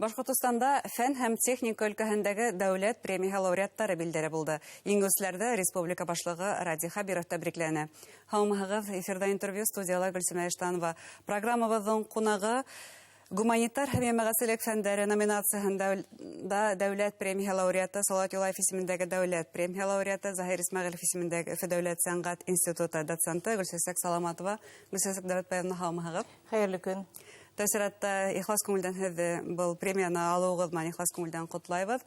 Башкортостанда фән һәм техника өлкәһендәге дәүләт премия лауреаттары билдәле булды. Иңгүсләрдә республика башлыгы Ради Хабиров тәбрикләнә. Һаумыгыз, эфирда интервью студияла Гөлсемә Эштанова. Программабызның кунагы гуманитар һәм мәгълүмат фәннәре номинациясендә дәүләт премия лауреаты, Салават Юлаев исемендәге дәүләт премия лауреаты, Заһир Исмәгыйлев исемендәге дәүләт сәнгать институты доценты Гөлсәсәк Саламатова. Гөлсәсәк Дәүләтбаевна, һаумыгыз. Хәерле көн. Тәсиратта ихлас күңелдән һеҙҙе был премияны алыуығыҙ менән ихлас күңелдән ҡотлайбыҙ.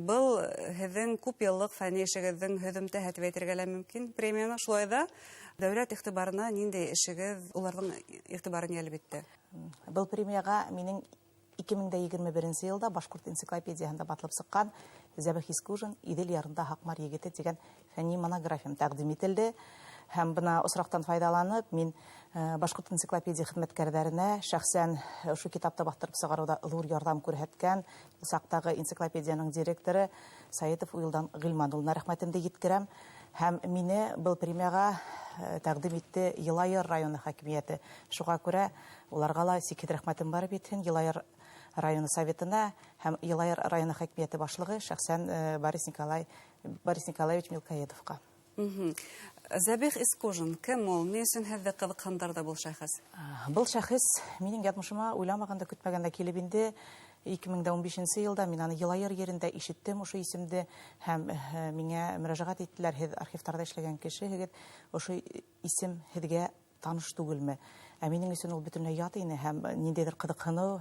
Был һеҙҙең күп йыллыҡ фәнни эшегеҙҙең һөҙөмтәһе дип әйтергә лә мөмкин премияны. Шулай ҙа дәүләт иғтибарына ниндәй эшегеҙ уларҙың иғтибарын йәлеп итте? Был премияға минең 2021 елда Башҡорт энциклопедияһында батлап сыҡҡан Зәбих Искужин «Идел ярында һаҡмар егете» тигән фәнни монографиям тәҡдим ителде. Һәм бына осраҡтан файҙаланып, мин Башҡорт энциклопедия хеҙмәткәрҙәренә шәхсән ошо китапты баҫтырып сығарыуҙа ҙур ярҙам күрһәткән саҡтағы энциклопедияның директоры Саитов Уйылдан Ғилман улына рәхмәтемде еткерәм. Һәм мине был премияға тәҡдим итте Йылайыр районы хакимиәте. Шуға күрә уларға ла сикһеҙ рәхмәтем барып етһен. Йылайыр районы советына һәм Йылайыр районы хакимиәте башлығы шәхсән Борис Николаевич Мелкоедовҡа. Зәбих Искужин, кем ул? Ни өсөн һеҙҙе ҡыҙыҡһындырҙы был шәхес? Был шәхес минең яҙмышыма уйламағанда, көтмәгәндә килеп инде. 2015 елда мин аны Йылайыр ерендә ишеттем ошо исемде һәм миңә мөрәжәғәт иттеләр. Һеҙ архивтарда эшләгән кеше, ошо исем һеҙгә таныш түгелме? Ә минең өсөн ул бөтөнләй ят ине һәм ниндәйҙер ҡыҙыҡһыныу,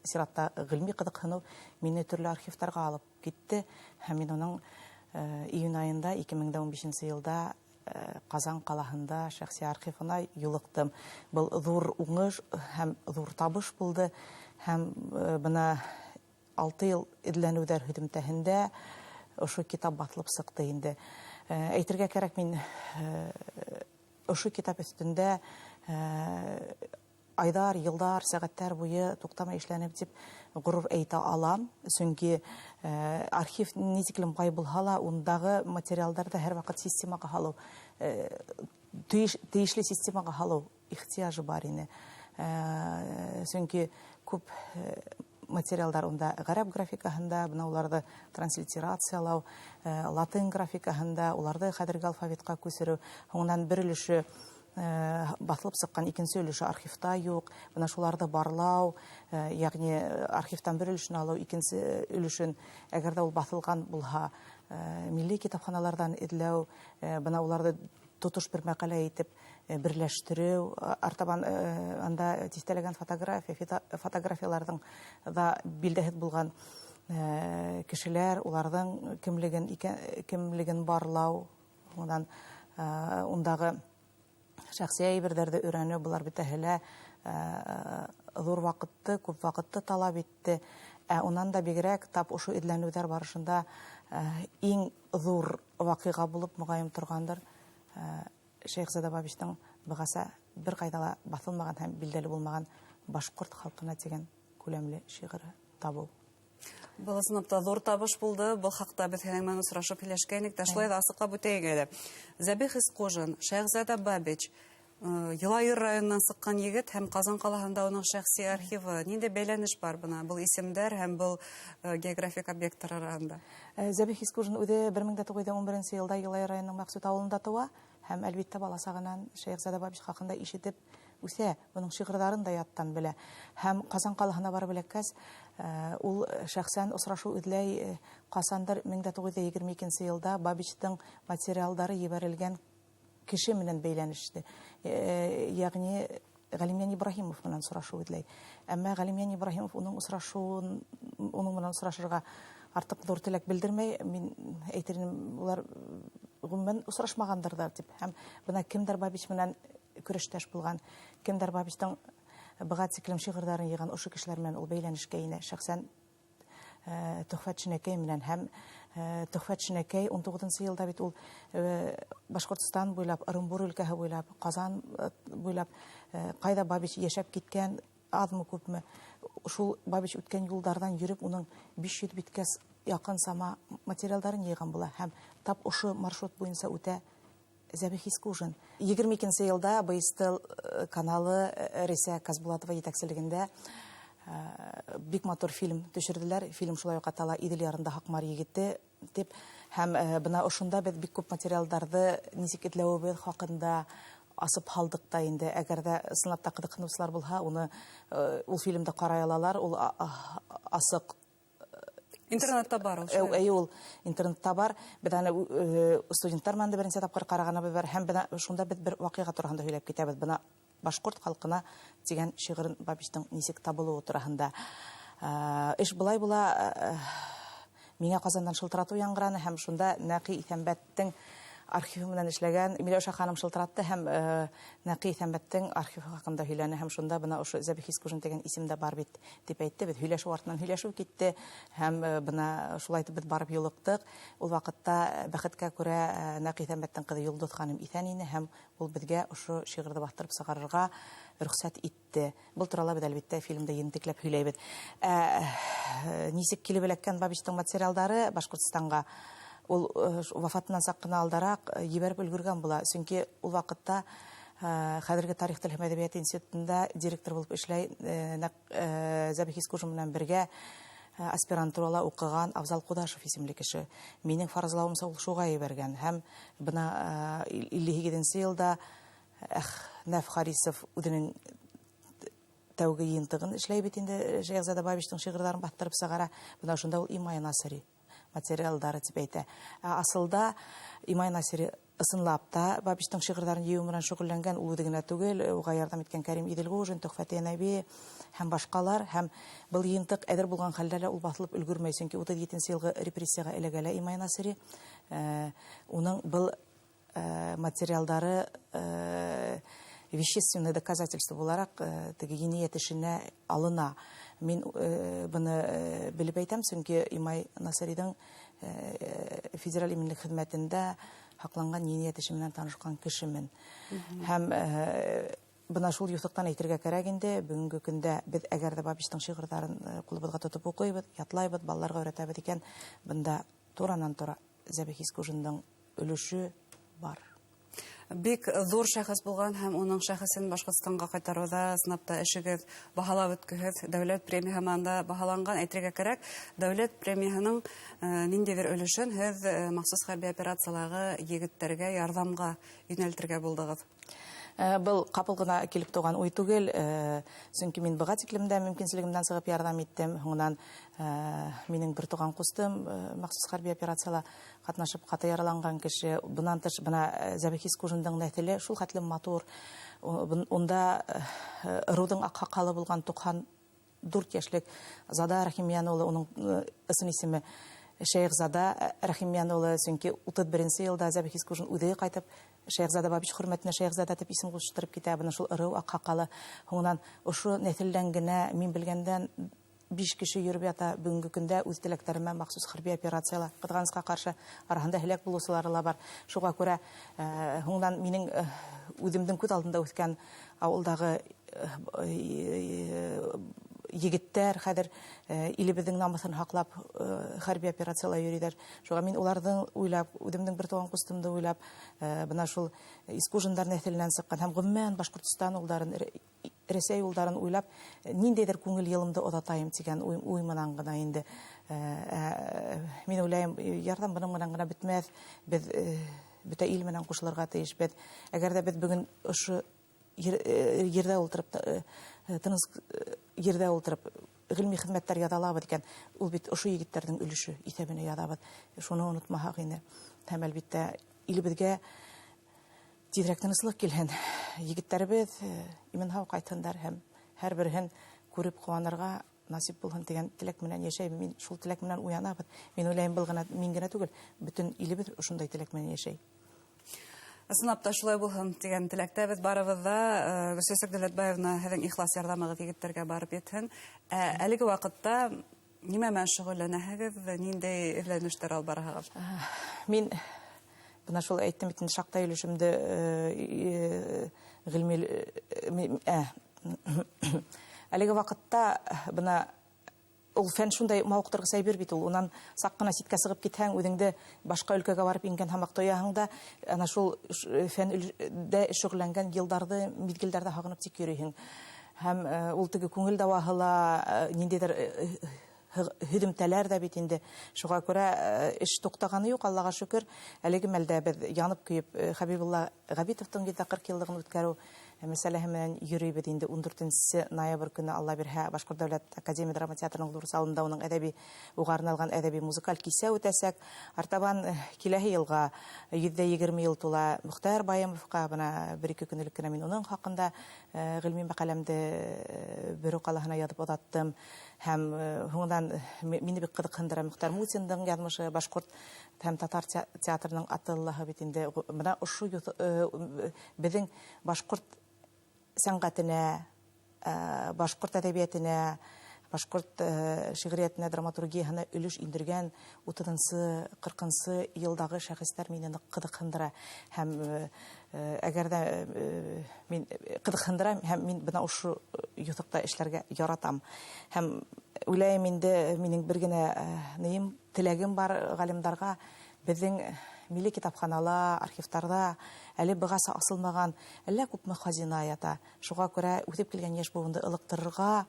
сиратта ғилми ҡыҙыҡһыныу мине төрлө архивтарға алып китте. Һәм мин уның июнь айында 2015 елда Ҡазан ҡалаһында шәхси архивына юлыҡтым. Был ҙур уңыш һәм ҙур табыш булды. Һәм бына 6 йыл эҙләнеүҙәр һөҙөмтәһендә ошо китап батлып сыҡты инде. Әйтергә кәрәк, мин ошо китап өҫтөндә айҙар, йылдар, сәғәттәр буйы туҡтамай эшләнеп дип ғорур әйтә алам. Сөнки архив низиклем бай булһа ла, ундағы материалдарҙы һәр ваҡыт системаға һалыу, тейешле системаға һалыу ихтияжы бар ине. Сөнки күп материалдар унда ғәрәп графикаһында, бына уларҙы транслитерациялау, латын графикаһында, уларҙы хәҙерге алфавитҡа күсереү, һуңынан бер өлөшө баҫылып сыҡҡан, икенсе өлөшө архивта юҡ, бына шуларҙы барлау, яғни архивтан бер өлөшөн алыу, икенсе өлөшөн, әгәр ҙә ул баҫылған булһа, милли китапханаларҙан эҙләү, бына уларҙы тотош бер мәҡәлә итеп берләштереү, артабан анда тиҫтәләгән фотографияларҙың да билдәһеҙ булған кешеләр, уларҙың кемлеген барлау, ундағы шәхси әйберҙәрҙе өйрәнеү, былар бөтәһе лә ҙур ваҡытты, күп ваҡытты талап итте. Унан да бигерәк тап ошо эҙләнеүҙәр барышында иң ҙур ваҡиға булып моғайым торғандыр Шәйехзада Бабичтың бығаса бер ҡайҙа ла баҫылмаған һәм билдәле булмаған башҡорт халҡына тигән күләмле шиғыры табыу. Был сынапта ҙур табыш булды. Был хаҡта беҙ һинең менән осрашып һөйләшкәйнек, тә шулай ҙа асыҡлап үтәйек әле. Зәбих Искужин, Шәйехзада Бабич, Йылайыр районынан сыҡҡан егет һәм Ҡазан ҡалаһында уның шәхси архивы. Ниндәй бәйләнеш бар бына был исемдәр һәм был географик объекттар араһында? Зәбих Искужин үҙе 1911 йылда Йылайыр районының Мәҡсүт ауылында тыуа һәм әлбиттә бала сағынан Шәйехзада Бабич хаҡында ишетеп үҫә, уның шиғырҙарын да яттан белә. Һәм Ҡазан ҡалаһына барып эләккәс, ул шәхсән осрашыу эҙләй, ҡасандыр 1922 йылда Бабичтың материалдары ебәрелгән кеше менән бәйләнеште. Яғни Ғәлимйән Ибраһимов менән осрашыу эҙләй. Әммә Ғәлимйән Ибраһимов уның менән осрашырға артыҡ ҙур теләк белдермәй, мин әйтермен, улар ғөмүмән осрашмағандырҙар тип. Һәм бына кемдәр Бабич менән көрәштәш булған, кемдәр Бабичтың быға тиклем шиғырҙарын йыйған ошо кешеләр менән ул бәйләнешкә инә. Шәхсән Төхфәт Шинәкәй менән. Һәм Төхфәт Шинәкәй 19 йылда бит ул Башҡортостан буйлап, Ырымбур өлкәһе буйлап, Ҡазан буйлап ҡайҙа Бабич йәшәп киткән, аҙмы күпме, шул Бабич үткән юлдарҙан йөрөп, уның 500 биткә яҡын сама материалдарын йыйған була. Һәм тап ошо маршрут буйынса үтә Зәбих Искужин. 22 йылда БСТ каналы Рәйсә Казбулатова етәкселегендә бик матур фильм төшерделәр. Фильм шулай ук атала «Идел ярында Хакмар егете» дип. Һәм бына ошында без бик күп материалларны ничек этләвебез хакында асып халдык та инде. Әгәр дә сынап та кызыксынучылар булса, уны ул фильмда карай алалар. Ул асык Интернетта бар ул. Ул интернетта бар. Без аны студентлар менән дә беренче тапкыр караганыбыз бар. Һәм шунда без бер вакыйга турында сөйләп китәбез. Бына башкорт халкына дигән шигырын Бабичтың ничек табылуы турында. Эш булай була. Миңа Казандан шылтырату яңгыраны һәм шунда Нәқи Исәнбәттең архивы менән эшләгән Миләүшә ханым шылтыратты һәм Нәқи Исәнбәттең архивы хакында һөйләне һәм шунда бына ошо Зәбихис Кужин дигән исемдә бар бит дип әйтте. Без һөйләшү артыннан һөйләшү китте һәм бына шулай итеп без барып юлыктык. Ул вакытта бәхеткә күрә Нәқи Исәнбәттең кызы Йолдыз ханым исән ине һәм ул безгә ошо шигырьне бастырып сыгарырга рөхсәт итте. Бу турыда без әлбәттә фильмда ентекләп һөйләйбез. Ничек килеп эләккән Бабичтың материалдары Башкортстанга ул вафатыннан сак кына алдарак ебәреп өлгергән була. Чөнки ул вакытта хәзерге тарих тел һәм әдәбият институтында директор булып эшләй Зәбихис Кужин белән бергә аспирантурада укыган Авзал Кудашев исемле кеше. Минең фаразлавымча ул шуга ебәргән һәм бына 57нче елда Нәф Харисов үзенең тәүге йынтыгын эшләй бит инде Шәйхзада Бабичтың шигырьләрен бастырып сыгара. Бына шунда ул Имай Насыри материалдары дип әйтә. Асылда Имай Насыри ысынлап та Бабичтың шигырьләрен җыю белән шөгыльләнгән ул генә түгел, уга ярдәм иткән Кәрим Иделгужин, Төхфәт Нәби һәм башкалар һәм был йынтык әдер булган хәлдә ул басылып өлгермәй, чөнки 37нче елгы репрессиягә эләгәлә Имай Насыри. Уның был материалдары вещественное доказательство буларак теге җинаять эшенә алына. Мин буны белеп әйтәм, чөнки Имай Насыридің федераль иминлек хезмәтендә хакланган җинаять эше белән танышкан кешемен. Һәм бына шул юсыктан әйтергә кирәк инде, бүгенге көндә без әгәр дә Бабичтың шигырьләрен кулыбызга тотып укыйбыз, ятлайбыз, балаларга өйрәтәбез икән, бында туранан-тура Зәбихис Кужиндың өлеше бар. Бик зур шәхес булган һәм уның шәхесен Башкортстанга кайтаруда сынапта эшегез баһалап үткәгез. Дәүләт премия һәммәндә баһаланган. Әйтергә кирәк, дәүләт премиясының ниндидер өлешен һез махсус хәрби операцияларга егетләргә ярдәмгә юнәлтергә булдыгыз. Был капыл гына килеп туган уй түгел, чөнки мин быга тиклемдә мөмкинчелегемнән сыгып ярдәм иттем. Һуңнан минең бер туган кустым махсус хәрби операцияларда катнашып каты яраланган кеше. Бунан тыш бына Зәбихис Кужиндың нәселе шул хәтле матур. Унда Рудың акхакалы булган 94 яшьлек Зада Рахимиян улы, уның исем исеме Шәйхзада Рахимиян улы, чөнки 31нче елда Зәбихис Кужин үзе кайтып Шәйхзада Бабич хөрмәтенә Шәйхзада дип исем куштырып китә. Бына шул ыру акхакалы. Һуңнан ошо нәселдән генә мин белгәндән 5 кеше йөреп ята. Бүгенге көндә үз теләкләремә махсус хәрби операциялар кызганычка каршы арасында һәлак булучылары бар. Шуга күрә һуңнан минең үземнең күз алдында үскән авылдагы егеттәр хәзер илебезнең намысын хаклап хәрби операциялар йөриләр. Шуга мин уларның уйлап, үземнең бер туган кустымды уйлап, бына шул Искужиндар нәселеннән сыккан һәм гомумән Башкортстан улдарын, Рәсәй улдарын уйлап, ниндидер күңел йылымды отатайым дигән уй менән гына инде. Мин уйлайм, ярдәм моның менән гына бетмәс, без бөтә ил менән кушылырга тиеш. Әгәр дә без бүген ошо ердә ултырып, тыныс ердә ултырып гыйльми хезмәттәр ядалабыз икән, ул бит ошо егетләрнең өлеше исәбенә ядабыз. Шуны онытмаһак инде. Һәм әлбәттә илебезгә тизрәк тынычлык килһен. Егетләребез имен-һау кайтсындар һәм һәр берен күреп куанырга насип булһын дигән теләк менән яшәйбез. Мин шул теләк менән уянабыз. Мин уйлайм, был гына мин генә түгел, бөтен илебез шундай теләк менән яшәй. Сынапта шулай булһын дигән теләктәбез барыбыз да. Гөлсәсек Дәүләтбаевна һеҙҙең ихлас ярдәмығыҙ егеттәргә барып етһен. Әлеге ваҡытта нимә менән шөғөлләнәһегеҙ, ниндәй эҙләнештәр алып бараһығыҙ? Мин бына шул әйттем бит, шаҡтай өлөшөмдө ғилми әлеге ваҡытта бына ул фән шундай мауыҡтырғыс әйбер бит ул. Унан саҡ ҡына ситкә сығып китһәң, үҙеңде башҡа өлкәгә барып ингән һымаҡ тояһың да, ана шул фәндә шөғөлләнгән йылдарҙы, миҙгелдәрҙе һағынып тик йөрөйһөң. һәм ул теге күңел даваһыла ниндидер һөҙөмтәләр дә бит инде. Шуға күрә эш туктаганы юк, Аллага шөкер. Әлеге мәлдә без янып көйеп Хәбибулла Габитовтың 40 еллыгын үткәрү мәсьәләһе менән йөрибез инде. 14 ноябрь көнне Алла бирһә Башкорт дәүләт академия драма театрының ҙур залында уның әдәби угарына алган әдәби музыкаль кисә үтәсәк. Артабан киләһе елга 120 ел тула Мөхтәр Баемовка, бына 1-2 көн элек кенә мин уның хакында гыйльми мәкаләмде Бөрө калаһына язып озаттым. Һәм һуңдан мине бик кызыксындыра Мөхтәр Мусиндың язмышы, башкорт һәм татар театрының атыллыһы бит инде. Менә ошо безнең башкорт сәнгатенә, башкорт әдәбиятенә, башкорт шигъриятенә, драматургияһына өлеш индергән 30-нчы, 40-нчы елдагы шәхестәр мине нык кызыксындыра. Һәм әгәр дә мин кызыксындыра, һәм мин бына ошо ютыкта эшләргә яратам. Һәм уйлайм инде, минең бер генә нием, теләгем бар галимдарга, безнең милли китапханалар, архивтарда әле быгасы асылмаган әллә күпме хазина ята. Шуга күрә үтеп килгән яшь буынды ылыктырырга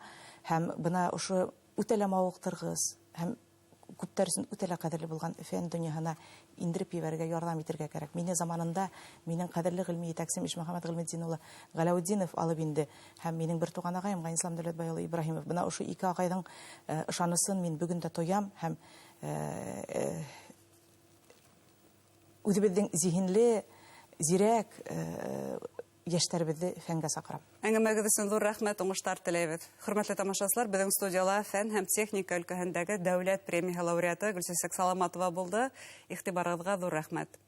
һәм бына ошо үтәлә мавыктыргыз һәм күптәр өчен үтәлә кадерле булган фән дөньяһына индереп ебәргә, ярдәм итәргә кирәк. Мине заманында минең кадерле гыйльми итәксем Ишмөхәммәд Гыйльметдин улы Галәүддинов алып инде һәм минең бер туган агаем Ганислам Дәүләтбай улы Ибраһимов. Бына ошо ике агайның ышанысын мин бүген дә тоям һәм үзебезнең зиһенле, зирәк яшьтәребезне фәнгә сакырам. Әңгәмәгез өчен зур рәхмәт, уңышлар теләйбез. Хөрмәтле тамашачылар, безнең студияла фән һәм техника өлкәһендәге дәүләт премия лауреаты Гөлсәсәк Саламатова булды. Игътибарыгызга зур рәхмәт.